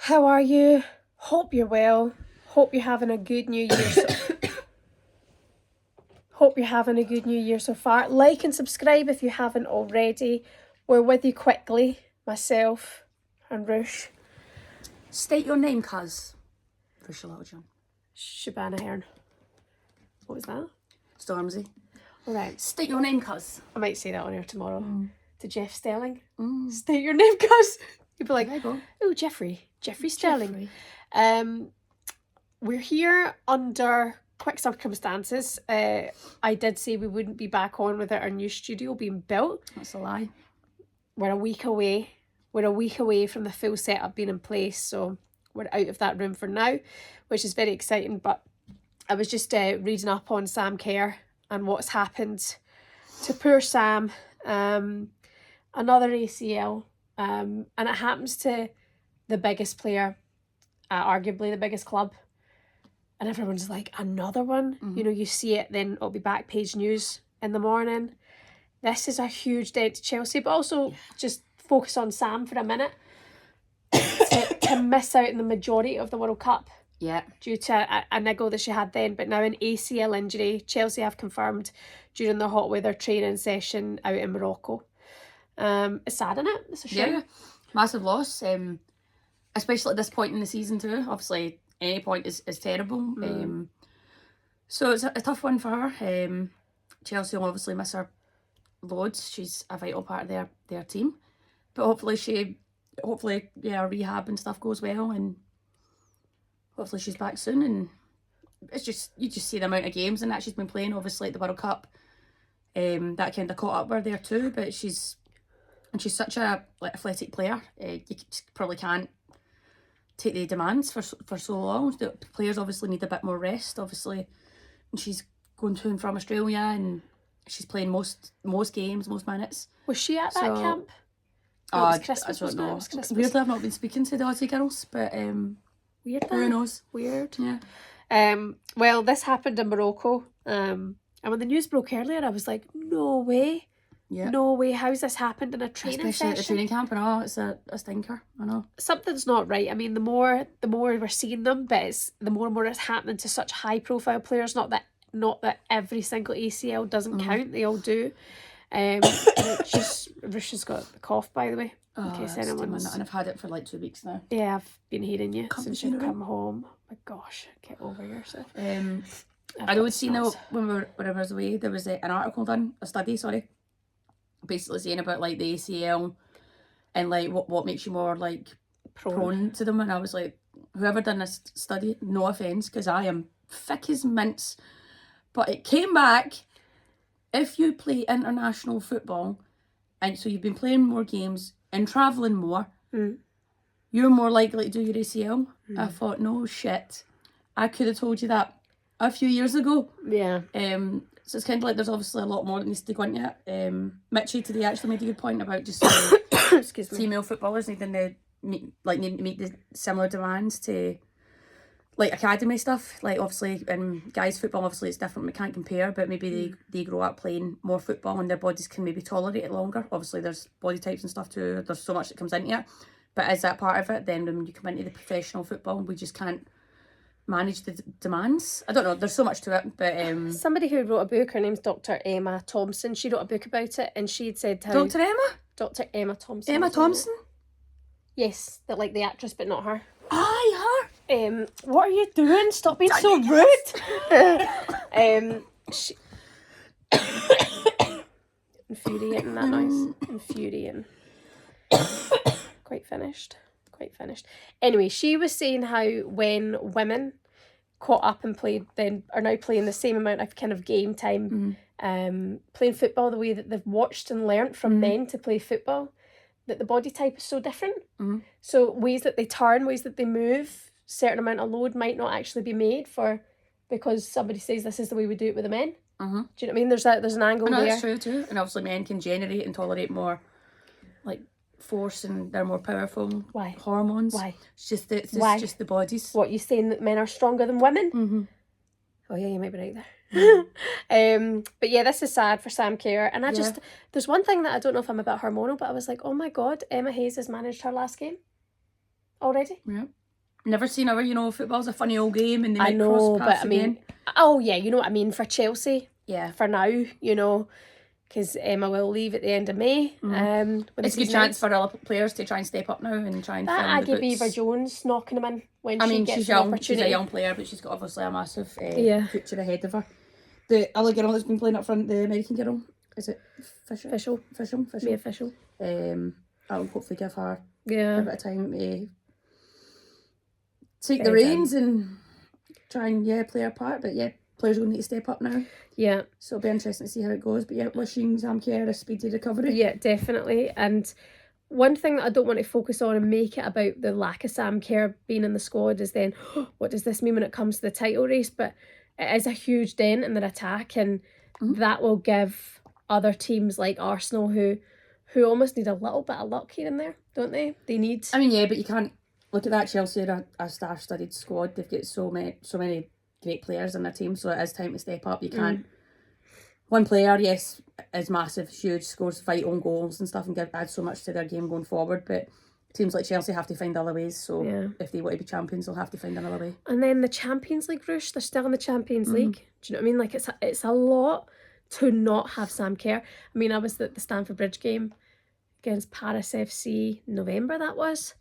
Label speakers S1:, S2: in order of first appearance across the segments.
S1: How are you? Hope you're well. Hope you're having a good new year. Hope you're having a good new year so far. Like and subscribe if you haven't already. We're with you quickly, myself and Rush.
S2: State your name, cuz. Rush John.
S1: Shabana Hearn. What was that?
S2: Stormzy.
S1: Alright.
S2: State your name, cuz.
S1: I might say that on here tomorrow. To Jeff Stelling. State your name, cuz. You'd be like, oh, Jeffrey Stelling.
S2: Jeffrey.
S1: We're here under quick circumstances. I did say we wouldn't be back on without our new studio being built.
S2: That's a lie.
S1: We're a week away. We're a week away from the full setup being in place, so we're out of that room for now, which is very exciting. But I was just reading up on Sam Kerr and what's happened to poor Sam. Another ACL, and it happens to the biggest player, arguably the biggest club. And everyone's like, another one? You know, you see it, then it'll be back page news in the morning. This is a huge dent to Chelsea, but also just focus on Sam for a minute. to miss out in the majority of the World Cup.
S2: Yeah.
S1: Due to a niggle that she had then, but now an ACL injury. Chelsea have confirmed during the hot weather training session out in Morocco. It's sad, isn't it? It's a shame.
S2: Yeah. Massive loss. Especially at this point in the season too. Obviously, any point is terrible. So it's a tough one for her. Chelsea will obviously miss her loads. She's a vital part of their team. But hopefully rehab and stuff goes well, and hopefully she's back soon. And it's just, you just see the amount of games and that she's been playing, obviously at the World Cup. That kind of caught up with her there too, but she's such a athletic player. You probably can't take the demands for so long. The players obviously need a bit more rest, obviously. And she's going to and from Australia, and she's playing most games, most minutes.
S1: Was she at that camp?
S2: Oh, I don't know. Weirdly, I've not been speaking to the Aussie girls, but
S1: weird.
S2: Who knows?
S1: Weird.
S2: Yeah.
S1: Well, this happened in Morocco. And when the news broke earlier, I was like, no way.
S2: Yeah.
S1: No way. How's this happened in a training
S2: Especially
S1: session?
S2: at the training camp, and all. It's a stinker. I know.
S1: Something's not right. I mean, the more we're seeing them, but it's the more and more it's happening to such high profile players. Not that every single ACL doesn't count. They all do. And it's just, Russia's got the cough, by the way. In case anyone's...
S2: And I've had it for like 2 weeks now.
S1: Yeah, I've been hearing you since you've come home. Oh my gosh, get over yourself.
S2: I know seen though when I was away, there was an article done, a study, basically saying about like the ACL and like what makes you more like prone to them. And I was like, whoever done this study, no offence, because I am thick as mints, but it came back, if you play international football and so you've been playing more games and travelling more, you're more likely to do your ACL. I thought, no shit, I could have told you that a few years ago.
S1: Yeah.
S2: So it's kind of like there's obviously a lot more that needs to go into it. Mitchie today actually made a good point about just
S1: Excuse me.
S2: female footballers needing to meet the similar demands to like academy stuff. Like obviously in guys football, obviously it's different, we can't compare, but maybe they grow up playing more football and their bodies can maybe tolerate it longer. Obviously there's body types and stuff too, there's so much that comes into it, but as that part of it, then when you come into the professional football, we just can't manage the demands. I don't know, there's so much to it, but
S1: somebody who wrote a book, her name's Dr. Emma Thompson, she wrote a book about it, and she'd said how...
S2: Dr. Emma?
S1: Dr. Emma Thompson.
S2: Emma Thompson?
S1: Yes, that like the actress, but not her.
S2: Aye,
S1: her. What are you doing? Stop being so rude. She... Infuriating, that noise. Infuriating. Quite finished. Anyway, she was saying how when women caught up and played, then are now playing the same amount of kind of game time, playing football the way that they've watched and learnt from men to play football, that the body type is so different. So ways that they turn, ways that they move, certain amount of load might not actually be made for, because somebody says this is the way we do it with the men. Do you know what I mean? There's an angle there.
S2: That's true too. And obviously men can generate and tolerate more like force, and they're more powerful.
S1: Why?
S2: Hormones.
S1: Why?
S2: It's just the bodies.
S1: What, you saying that men are stronger than women? Oh yeah, you might be right there. But yeah, this is sad for Sam Kerr, and there's one thing that I don't know if I'm a bit hormonal, but I was like, oh my god, Emma Hayes has managed her last game. already.
S2: Yeah. Never seen her, you know, football's a funny old game and they
S1: I
S2: might
S1: know,
S2: cross
S1: but
S2: paths
S1: I mean,
S2: again.
S1: oh yeah, you know what I mean, for Chelsea,
S2: Yeah.
S1: for now, you know, because Emma will leave at the end of May. When
S2: It's a good chance for other players to try and step up now and try and
S1: that
S2: fill
S1: Aggie
S2: the boots.
S1: Beaver Jones knocking them in when
S2: I
S1: she
S2: mean,
S1: gets
S2: she's
S1: an
S2: young.
S1: opportunity.
S2: She's a young player, but she's got obviously a massive future ahead of her. The other girl that's been playing up front, the American girl, is it Fisher? Fisher.
S1: Be official.
S2: That'll hopefully give her a
S1: Yeah.
S2: bit of time to take the reins and try and play her part. But yeah, players will need to step up now.
S1: Yeah.
S2: So it'll be interesting to see how it goes. But yeah, wishing Sam Kerr a speedy recovery.
S1: Yeah, definitely. And one thing that I don't want to focus on and make it about the lack of Sam Kerr being in the squad is then, what does this mean when it comes to the title race? But it is a huge dent in their attack, and that will give other teams like Arsenal who almost need a little bit of luck here and there, don't they? They need...
S2: I mean, yeah, but you can't look at that Chelsea, a star-studded squad. They've got so many great players in their team, so it is time to step up. You can't... One player, yes, is massive, huge, scores vital goals and stuff and adds so much to their game going forward, but teams like Chelsea have to find other ways, so if they want to be champions, they'll have to find another way.
S1: And then the Champions League, Roosh, they're still in the Champions League. Do you know what I mean? Like, it's a lot to not have Sam Kerr. I mean, I was at the Stamford Bridge game against Paris FC, November that was,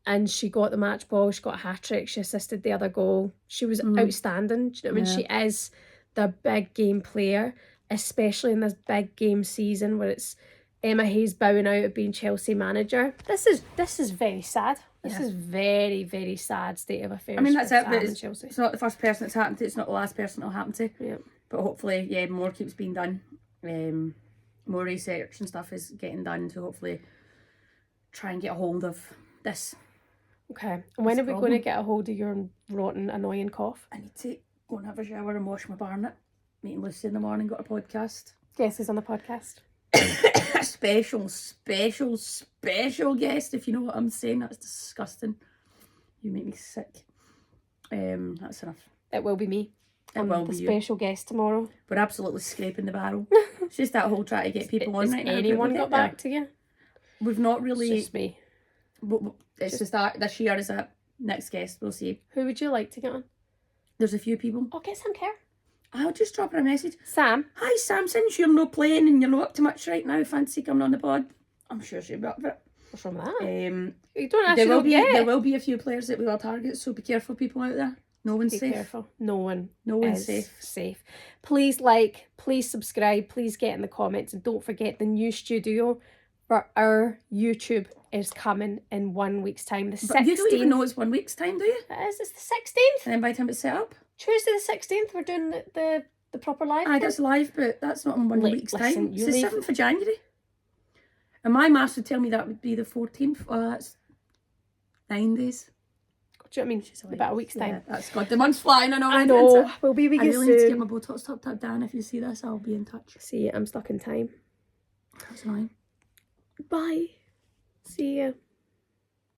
S1: and she got the match ball, she got a hat-trick, she assisted the other goal. She was outstanding. Do you know what I mean? She is the big game player, especially in this big game season where it's Emma Hayes bowing out of being Chelsea manager. This is very sad. This is very, very sad state of affairs.
S2: I mean, that's it,
S1: Sam
S2: but
S1: and Chelsea.
S2: it's not the first person it's happened to, it's not the last person it'll happen to.
S1: Yeah.
S2: But hopefully, more keeps being done. More research and stuff is getting done to hopefully try and get a hold of this.
S1: Okay. And when are we going to get a hold of your rotten, annoying cough?
S2: I need to go and have a shower and wash my barnet. Meeting Lucy in the morning, got a podcast.
S1: Guess who's on the podcast?
S2: special guest, if you know what I'm saying. That's disgusting. You make me sick. That's enough.
S1: It will be me. I'm the special guest tomorrow.
S2: We're absolutely scraping the barrel. It's just that whole try to get people on right now.
S1: Has anyone got back to you?
S2: We've not really.
S1: It's just me.
S2: It's just that this year is a next guest. We'll see.
S1: Who would you like to get on?
S2: There's a few people.
S1: Oh, get Sam Kerr.
S2: I'll just drop her a message.
S1: Sam.
S2: Hi Sam, since you're not playing and you're not up to much right now, fancy coming on the pod? I'm sure she'll be up for it.
S1: What's wrong with that?
S2: You
S1: don't actually
S2: there will be a few players that we will target, so be careful, people out there. No one's safe.
S1: Be careful. No one's safe. Please like, please subscribe, please get in the comments, and don't forget the new studio for our YouTube is coming in 1 week's time. The 16th.
S2: But you don't even know it's 1 week's time, do you?
S1: It's the 16th.
S2: And then by the time it's set up?
S1: Tuesday the 16th, we're doing the proper live.
S2: Aye, that's live, but that's not in 1 week's time. It's the 7th of January. And my maths would tell me that would be the 14th. Oh, that's 9 days.
S1: Do you know what I mean? About a week's time.
S2: Yeah, that's God. The month's flying.
S1: I know. We'll be with you soon.
S2: I really need to get my Botox topped up, Dan. If you see this, I'll be in touch.
S1: See, I'm stuck in time.
S2: That's annoying.
S1: Bye. See ya.